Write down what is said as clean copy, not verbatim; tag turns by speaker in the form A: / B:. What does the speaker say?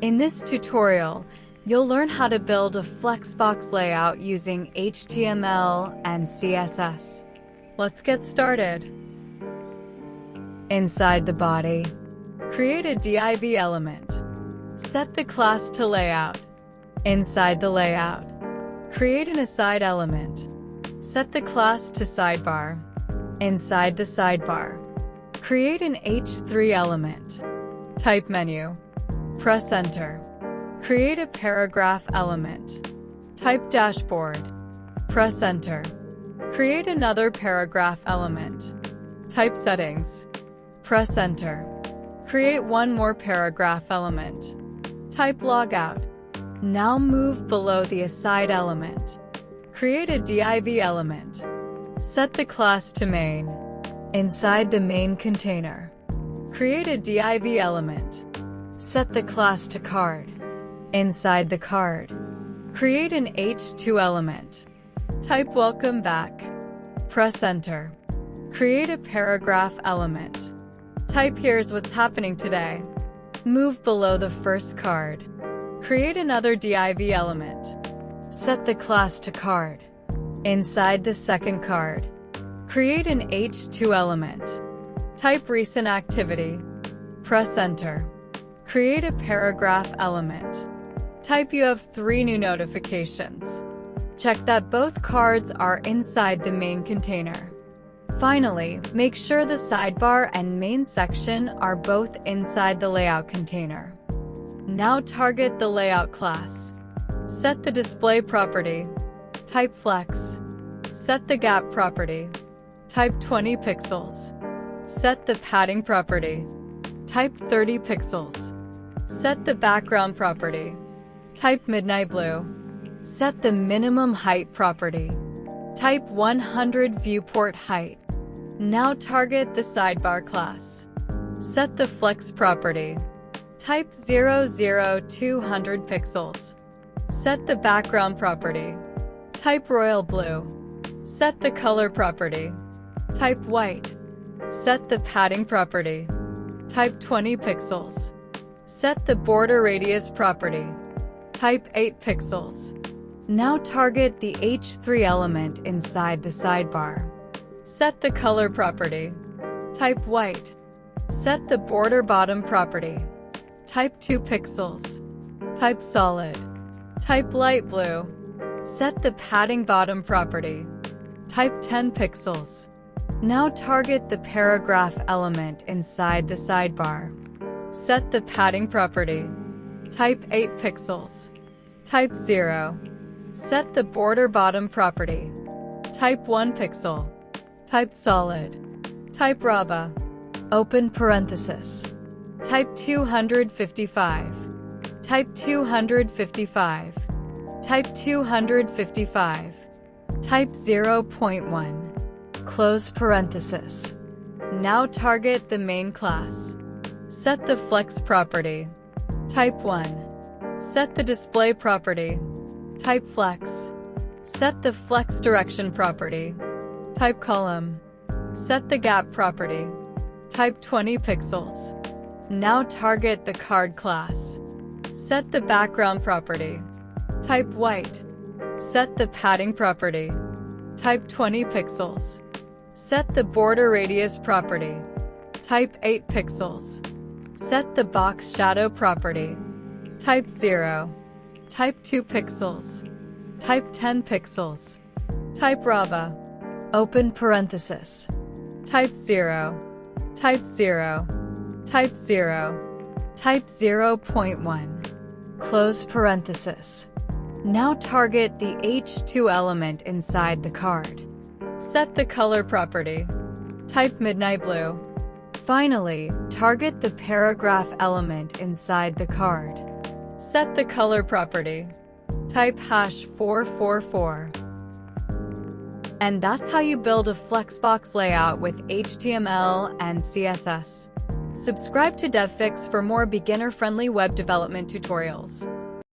A: In this tutorial, you'll learn how to build a Flexbox layout using HTML and CSS. Let's get started. Inside the body, create a div element. Set the class to layout. Inside the layout, create an aside element. Set the class to sidebar. Inside the sidebar, create an h3 element. Type menu. Press enter. Create a paragraph element. Type dashboard. Press enter. Create another paragraph element. Type settings. Press enter. Create one more paragraph element. Type logout. Now move below the aside element. Create a div element. Set the class to main. Inside the main container, create a div element. Set the class to card. Inside the card, create an h2 element. Type welcome back. Press enter. Create a paragraph element. Type here's what's happening today. Move below the first card. Create another div element. Set the class to card. Inside the second card, create an h2 element. Type recent activity. Press enter. Create a paragraph element. Type you have 3 new notifications. Check that both cards are inside the main container. Finally, make sure the sidebar and main section are both inside the layout container. Now target the layout class. Set the display property. Type flex. Set the gap property. Type 20 pixels. Set the padding property. Type 30 pixels. Set the background property. Type midnight blue. Set the minimum height property. Type 100 viewport height. Now target the sidebar class. Set the flex property. Type 00200 pixels. Set the background property. Type royal blue. Set the color property. Type white. Set the padding property. Type 20 pixels. Set the border radius property. Type 8 pixels. Now target the h3 element inside the sidebar. Set the color property. Type white. Set the border bottom property. Type 2 pixels. Type solid. Type light blue. Set the padding bottom property. Type 10 pixels. Now target the paragraph element inside the sidebar. Set the padding property. Type 8 pixels. Type 0. Set the border bottom property. Type 1 pixel. Type solid. Type raba. Open parenthesis. Type 255. Type 255. Type 255. Type 0.1. Close parenthesis. Now target the main class. Set the flex property. Type 1. Set the display property. Type flex. Set the flex direction property. Type column. Set the gap property. Type 20 pixels. Now target the card class. Set the background property. Type white. Set the padding property. Type 20 pixels. Set the border radius property. Type 8 pixels. Set the box shadow property. Type 0. Type 2 pixels. Type 10 pixels. Type raba. Open parenthesis. Type 0. Type 0. Type 0. Type 0.1. Close parenthesis. Now target the h2 element inside the card. Set the color property. Type midnight blue. Finally, target the paragraph element inside the card. Set the color property. Type #444. And that's how you build a Flexbox layout with HTML and CSS. Subscribe to DevFix for more beginner-friendly web development tutorials.